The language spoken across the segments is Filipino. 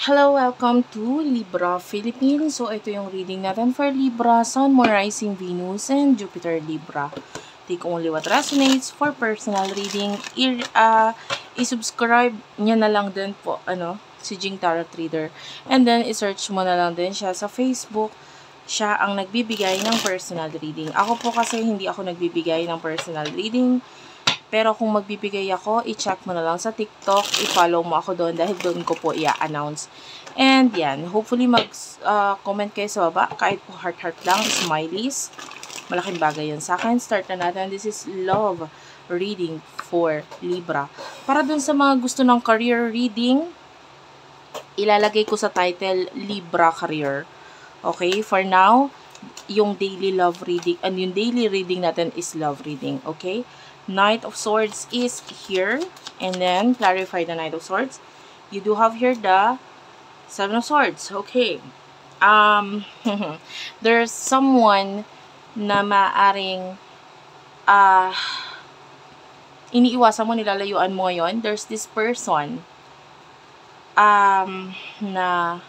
Hello, welcome to Libra Philippines. So, ito yung reading natin for Libra, Sun, Moon, Rising, Venus, and Jupiter Libra. Take only what resonates for personal reading. I-subscribe nyo na lang din po, si Jing Tarot Reader. And then, i-search mo na lang din siya sa Facebook. Siya ang nagbibigay ng personal reading. Ako po kasi hindi ako nagbibigay ng personal reading. Pero kung magbibigay ako, i-check mo na lang sa TikTok, i-follow mo ako doon dahil doon ko po i-announce. And yan, hopefully mag-comment kayo sa baba, kahit po heart-heart lang, smileys. Malaking bagay yun sa akin. Start na natin. This is love reading for Libra. Para doon sa mga gusto ng career reading, ilalagay ko sa title, Libra Career. Okay, for now, yung daily love reading, and yung daily reading natin is love reading. Okay? Knight of Swords is here. And then, clarify the Knight of Swords. You do have here the Seven of Swords. Okay. There's someone na maaring iniiwasan mo, nilalayuan mo ngayon. There's this person na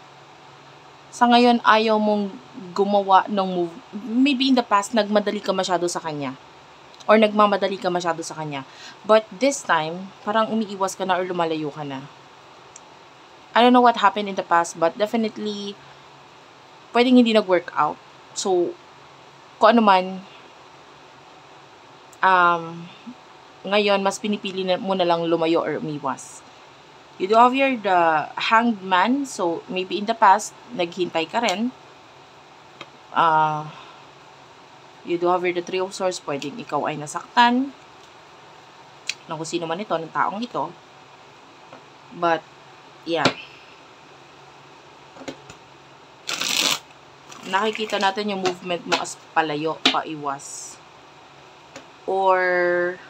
sa ngayon ayaw mong gumawa ng move. Maybe in the past, nagmadali ka masyado sa kanya. Or nagmamadali ka masyado sa kanya. But this time, parang umiiwas ka na or lumalayo ka na. I don't know what happened in the past, but definitely, pwedeng hindi nag-work out. So, kung ano man, ngayon, mas pinipili mo na lang lumayo or umiwas. You do have here the Hanged Man. So, maybe in the past, naghintay ka rin. You do have here the Three of Swords. Pwedeng ikaw ay nasaktan ng kung sino man ito, ng taong ito. But, yeah. Nakikita natin yung movement mo as palayo, paiwas. Or,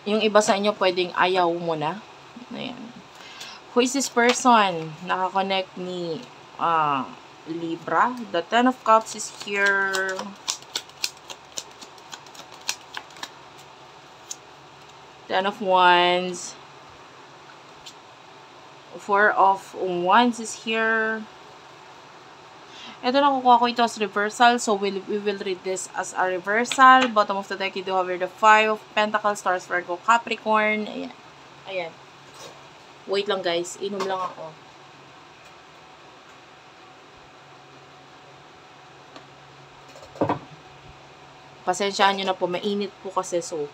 yung iba sa inyo pwedeng ayaw mo na. Ayan. Who is this person? Nakakonect ni Libra. The Ten of Cups is here. Ten of Wands. Four of Wands is here. Ito na, kukuha ko ito as reversal. So, we will read this as a reversal. Bottom of the deck, you do have the Five of Pentacles, Taurus, Virgo, Capricorn. Ayan. Ayan. Wait lang guys. Inom lang ako. Pasensyaan nyo na po. Mainit po kasi. So,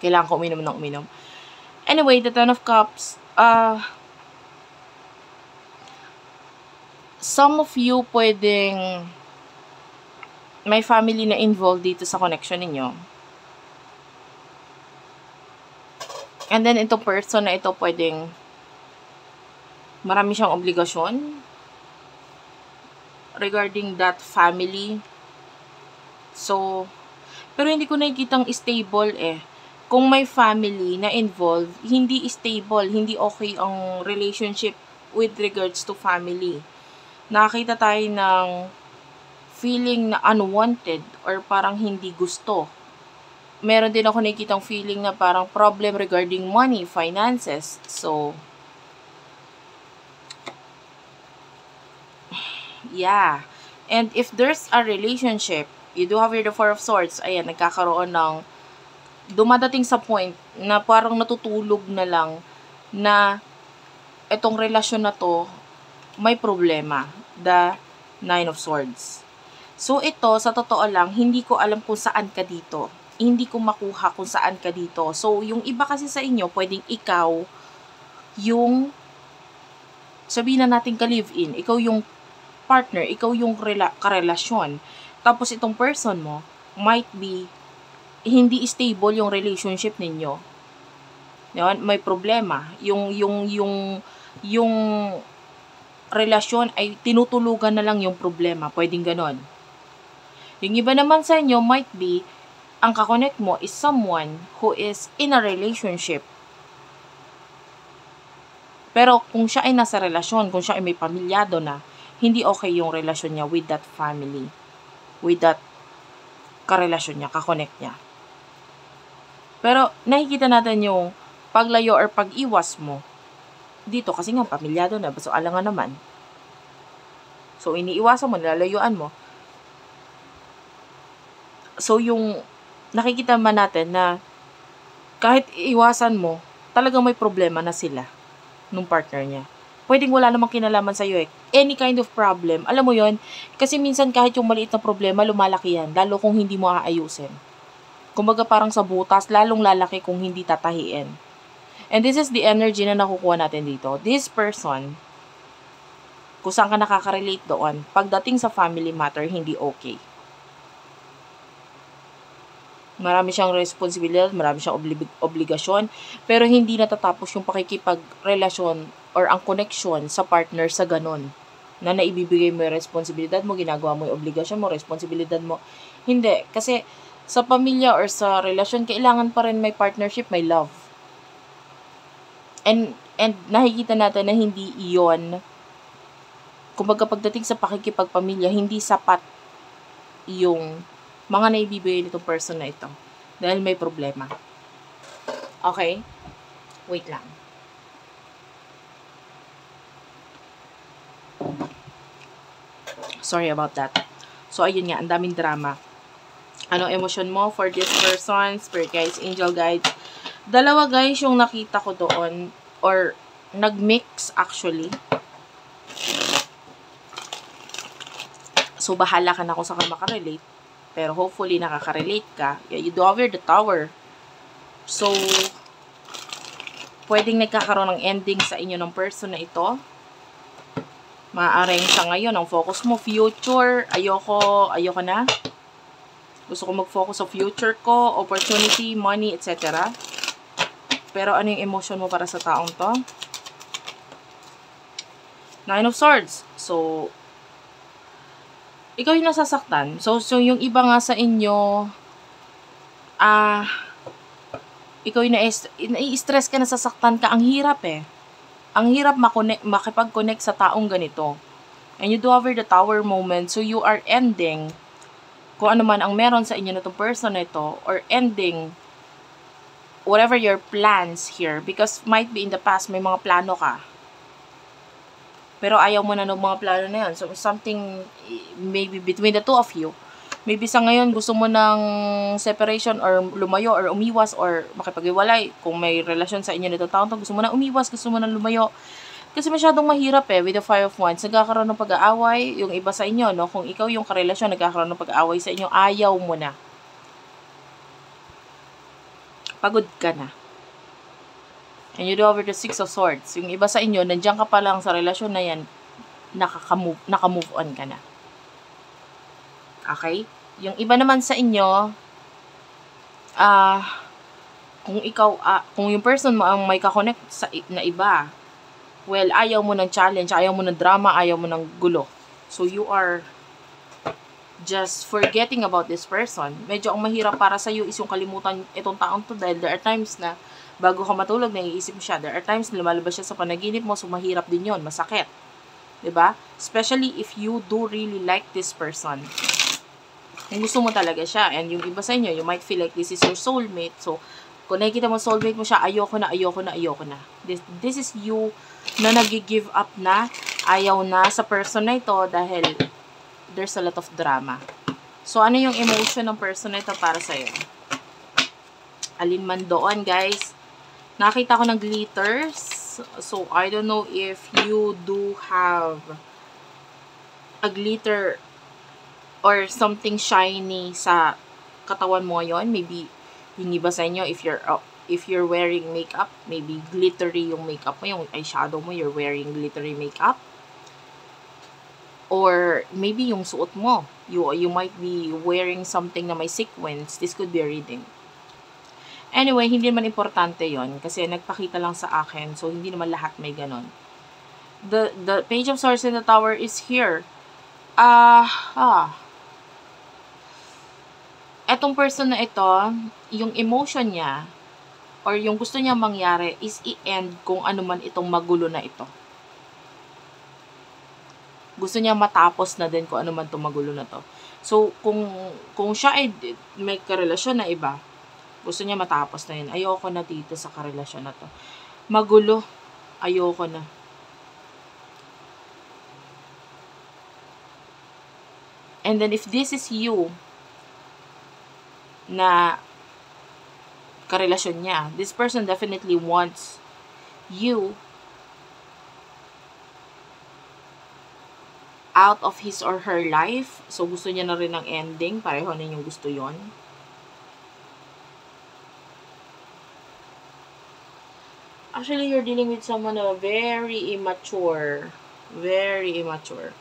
kailangan ko uminom ng uminom. Anyway, the Ten of Cups. Some of you pwedeng may family na involved dito sa connection ninyo. And then, itong person na ito pwedeng marami siyang obligasyon regarding that family. So, pero hindi ko nakikitang stable eh. Kung may family na involved, hindi stable, hindi okay ang relationship with regards to family. Nakakita tayo ng feeling na unwanted or parang hindi gusto. Meron din ako nakikitang feeling na parang problem regarding money, finances. So, yeah. And if there's a relationship, you do have here the Four of Swords. Ayan, nagkakaroon ng dumadating sa point na parang natutulog na lang na itong relasyon na to may problema. The Nine of Swords. So, ito, sa totoo lang, hindi ko alam kung saan ka dito. Hindi ko makuha kung saan ka dito. So, yung iba kasi sa inyo, pwedeng ikaw yung, sabihin na natin ka-live-in, ikaw yung partner, ikaw yung karelasyon. Tapos, itong person mo, might be, hindi stable yung relationship ninyo. Yan, may problema. Yung relasyon ay tinutulugan na lang yung problema. Pwedeng ganon. Yung iba naman sa inyo might be, ang kakonect mo is someone who is in a relationship. Pero kung siya ay nasa relasyon, kung siya ay may pamilyado na, hindi okay yung relasyon niya with that family. with that karelasyon niya, kakonect niya. Pero nakikita natin yung paglayo or pag-iwas mo dito kasi nga pamilyado na, so alam nga naman. So iniiwasan mo, nilalayuan mo. So yung nakikita man natin na kahit iwasan mo, talagang may problema na sila nung partner niya. Pwedeng wala namang kinalaman sa'yo eh. Any kind of problem. Alam mo yon, kasi minsan kahit yung maliit na problema, lumalaki yan. Lalo kung hindi mo aayusin. Kumbaga parang sa butas, lalong lalaki kung hindi tatahiin. And this is the energy na nakukuha natin dito. This person, kung saan ka nakaka-relate doon, pagdating sa family matter, hindi okay. Marami siyang responsibilidad, marami siyang obligasyon, pero hindi natatapos yung pakikipagrelasyon or ang connection sa partner sa ganon. Na naibibigay mo yung responsibilidad mo, ginagawa mo yung obligasyon mo, responsibilidad mo. Hindi, kasi sa pamilya or sa relasyon, kailangan pa rin may partnership, may love. And nakikita natin na hindi iyon, kumbaga pagdating sa pakikipagpamilya, hindi sapat yung mga naibibigay nitong person na ito. Dahil may problema. Okay? Wait lang. Sorry about that. So, ayun nga, ang daming drama. Ano emosyon mo for this person? Spirit guides, angel guides. Dalawa guys yung nakita ko doon. Or, nag-mix actually. So, bahala ka na kung saan ka makarelate. Pero hopefully, nakaka-relate ka. Yeah, you do have the tower. So, pwedeng nagkakaroon ng ending sa inyo ng person na ito. Maaaring sa ngayon, ang focus mo, future, ayoko na. Gusto ko mag-focus sa future ko, opportunity, money, etc. Pero ano yung emotion mo para sa taong to? Nine of Swords. So, ikaw yung nasasaktan. So yung iba nga sa inyo, ikaw yung nai-stress ka, nasasaktan ka. Ang hirap eh. Ang hirap makipag-connect sa taong ganito. And you do have the tower moment. So you are ending kung ano man ang meron sa inyo na itong person na ito, or ending whatever your plans here. Because might be in the past, may mga plano ka. Pero ayaw mo na ng mga plano na yun. So, something, maybe between the two of you. Maybe sa ngayon, gusto mo ng separation or lumayo or umiwas or makipag-iwalay. Kung may relasyon sa inyo nito taon to, gusto mo na umiwas, gusto mo na lumayo. Kasi masyadong mahirap eh, with the Five of Wands. Nagkakaroon ng pag-aaway, yung iba sa inyo, no? Kung ikaw yung karelasyon, nagkakaroon ng pag-aaway sa inyo, ayaw mo na. Pagod ka na. And you do over the Six of Swords. Yung iba sa inyo, nandiyan ka pa lang sa relasyon na yan, naka-move on ka na. Okay? Yung iba naman sa inyo, kung yung person mo ang may kakonect na iba, well, ayaw mo ng challenge, ayaw mo ng drama, ayaw mo ng gulo. So, you are just forgetting about this person. Medyo ang mahirap para sa'yo is yung kalimutan itong taong to dahil there are times na bago ka matulog, naiisip mo siya. There are times na lumalabas siya sa panaginip mo, so mahirap din yon, masakit. Diba? Especially if you do really like this person. Kung gusto mo talaga siya. And yung iba sa inyo, you might feel like this is your soulmate. So, kung nakikita mo soulmate mo siya, ayoko na. This is you na nag-give up na, ayaw na sa person na ito dahil there's a lot of drama. So, ano yung emotion ng person na ito para sa'yo? Alin man doon, guys. Nakita ko ng glitters. So, I don't know if you do have a glitter or something shiny sa katawan mo ngayon. Maybe, yung iba sa inyo, if you're wearing makeup, maybe glittery yung makeup mo, yung eyeshadow mo, you're wearing glittery makeup. Or, maybe yung suot mo. You might be wearing something na may sequins. This could be a reading. Anyway, hindi naman importante yon kasi nagpakita lang sa akin. So, hindi naman lahat may ganon. The Page of Swords in the Tower is here. Etong person na ito, yung emotion niya, or yung gusto niya mangyari, is i-end kung ano man itong magulo na ito. Gusto niya matapos na din kung ano man itong magulo na to. So, kung siya ay may karelasyon na iba, gusto niya matapos na yun. Ayoko na dito sa karelasyon na to. Magulo. Ayoko na. And then, if this is you, na karelasyon niya, this person definitely wants you out of his or her life. So, gusto niya na rin ng ending. Pareho ninyong gusto yon. Actually, you're dealing with someone na very immature. Very immature.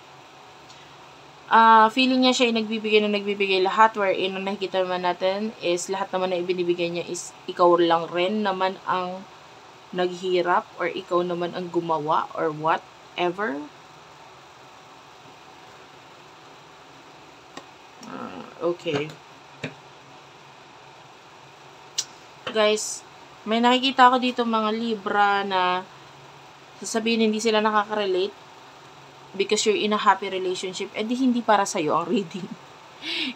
Feeling niya siya ay nagbibigay lahat, wherein ang nakikita naman natin is lahat naman na ibinibigay niya is ikaw lang rin naman ang naghirap or ikaw naman ang gumawa or whatever. Okay. Guys, may nakikita ako dito mga Libra na sasabihin hindi sila nakaka-relate because you're in a happy relationship, edi hindi para sa'yo ang reading.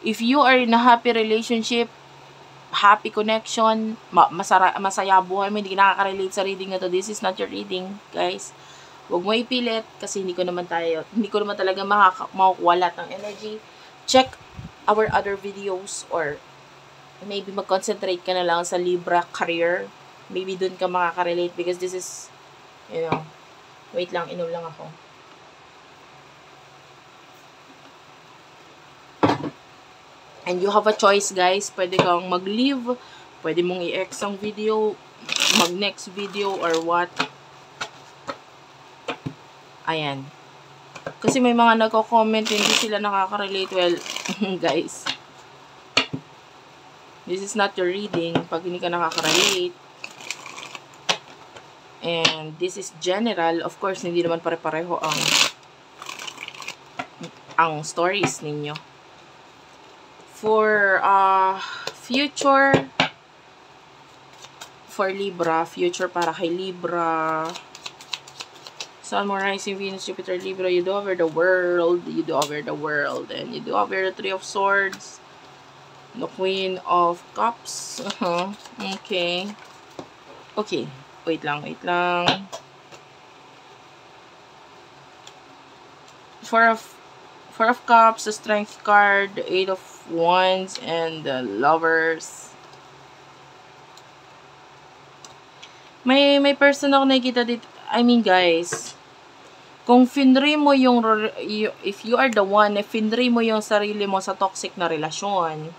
If you are in a happy relationship, happy connection, masaya buhay mo, hindi ka nakaka-relate sa reading na to, this is not your reading, guys. Huwag mo ipilit kasi hindi ko naman talaga makukuha lahat ng energy. Check our other videos or maybe mag-concentrate ka na lang sa Libra career. Maybe dun ka makaka-relate because this is, wait lang, inom lang ako. And you have a choice, guys. Pwede kang mag-leave. Pwede mong i-X ang video. Mag-next video or what. Ayan. Kasi may mga nagko-comment, hindi sila nakaka-relate. Well, guys. This is not your reading. Pag hindi ka nakaka-relate. And this is general. Of course, hindi naman pare-pareho ang stories ninyo. For future for Libra, future para kay Libra, Sun, Moon, Rising, Venus, Jupiter, Libra, you do over the world, and you do over the Three of Swords, the Queen of Cups. Okay, wait lang. Four of Cups, the Strength card, the Eight of Wands, and the Lovers. May person ako nakikita dito. I mean, guys, kung finre mo if you are the one, finre mo yung sarili mo sa toxic na relasyon,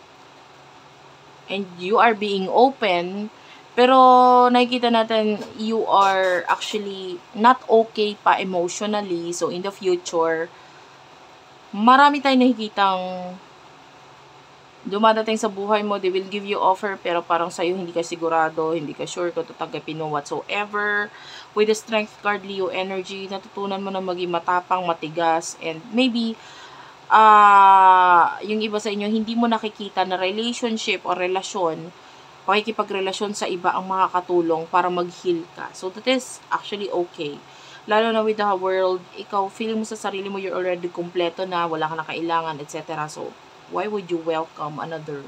and you are being open, pero nakikita natin, you are actually not okay pa emotionally. So, in the future, marami tayong nakikitang dumadating sa buhay mo, they will give you offer, pero parang sa'yo hindi ka sigurado, hindi ka sure kung tatanggapin mo whatsoever. With the Strength card, Leo energy, natutunan mo na maging matapang, matigas, and maybe, yung iba sa inyo, hindi mo nakikita na relationship o relasyon, pakikipagrelasyon sa iba ang makakatulong para mag-heal ka. So, that is actually okay. Lalo na with the world, ikaw, feeling mo sa sarili mo, you're already kompleto na, wala ka na kailangan, etc. So, why would you welcome another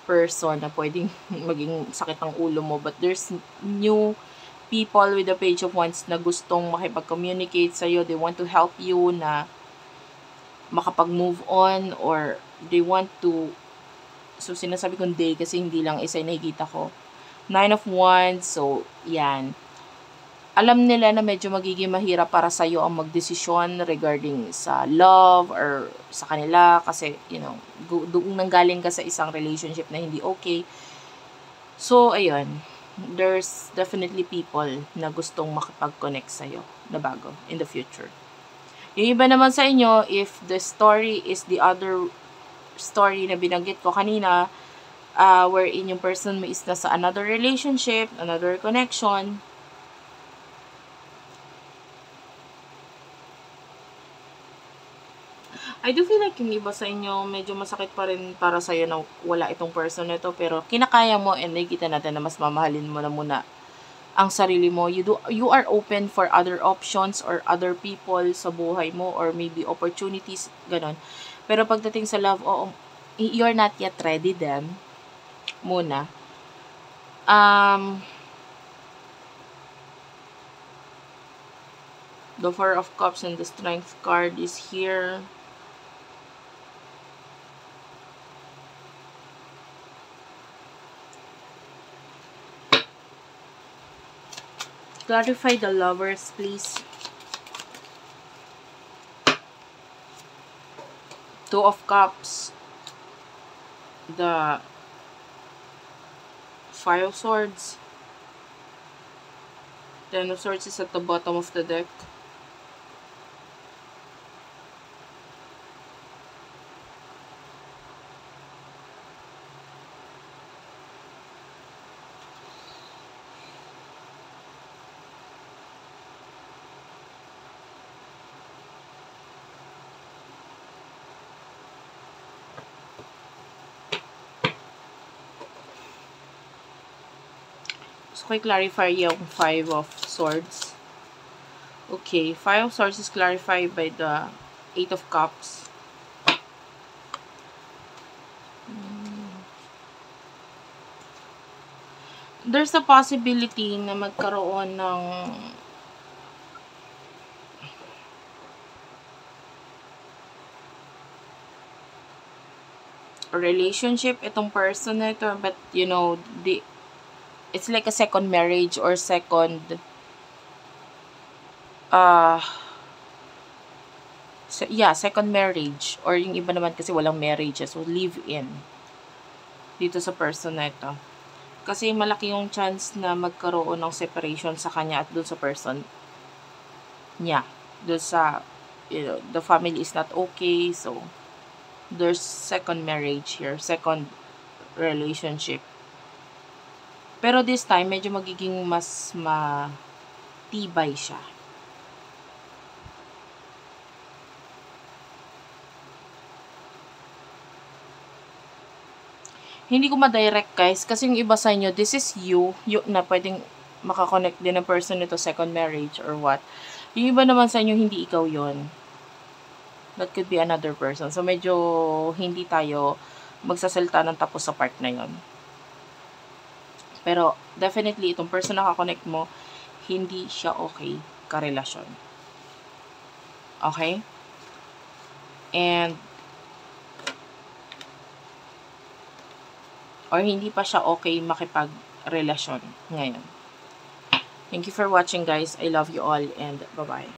person na pwedeng maging sakit ang ulo mo? But there's new people with the Page of Wands na gustong makipag-communicate sa'yo. They want to help you na makapag-move on, or they want to, so sinasabi kong they kasi hindi lang isa yung nakikita ko. Nine of Wands, so yan. Alam nila na medyo magiging mahirap para sa'yo ang magdesisyon regarding sa love or sa kanila kasi, doon nanggaling ka sa isang relationship na hindi okay. So, ayun. There's definitely people na gustong makipag-connect sa'yo na bago in the future. Yung iba naman sa inyo, if the story is the other story na binanggit ko kanina, wherein yung person mo is nasa another relationship, another connection, I do feel like yung iba sa inyo, medyo masakit pa rin para sa'yo na wala itong person nito, pero kinakaya mo and nakikita natin na mas mamahalin mo na muna ang sarili mo. You are open for other options or other people sa buhay mo or maybe opportunities, ganon. Pero pagdating sa love, you're not yet ready then. Muna. The Four of Cups and the Strength card is here. Clarify the Lovers, please. Two of Cups. The Five of Swords. Ten of Swords is at the bottom of the deck. So, clarify yung Five of Swords. Okay, Five of Swords is clarified by the Eight of Cups. There's a possibility na magkaroon ng relationship itong person na ito, but you know, it's like a second marriage or second second marriage, or yung iba naman kasi walang marriage, so live in dito sa person na ito. Kasi malaki yung chance na magkaroon ng separation sa kanya at dun sa person niya. Dun sa, you know, the family is not okay, so there's second marriage here, second relationship. Pero this time, medyo magiging mas matibay siya. Hindi ko ma-direct, guys, kasi yung iba sa inyo, this is you na pwedeng makakonect din ng person nito, second marriage or what. Yung iba naman sa inyo, hindi ikaw yon. That could be another person. So, medyo hindi tayo magsasalita ng tapos sa part na yon. Pero, definitely, itong person na kakonect mo, hindi siya okay karelasyon. Okay? And, or hindi pa siya okay makipag-relasyon ngayon. Thank you for watching, guys. I love you all, and bye-bye.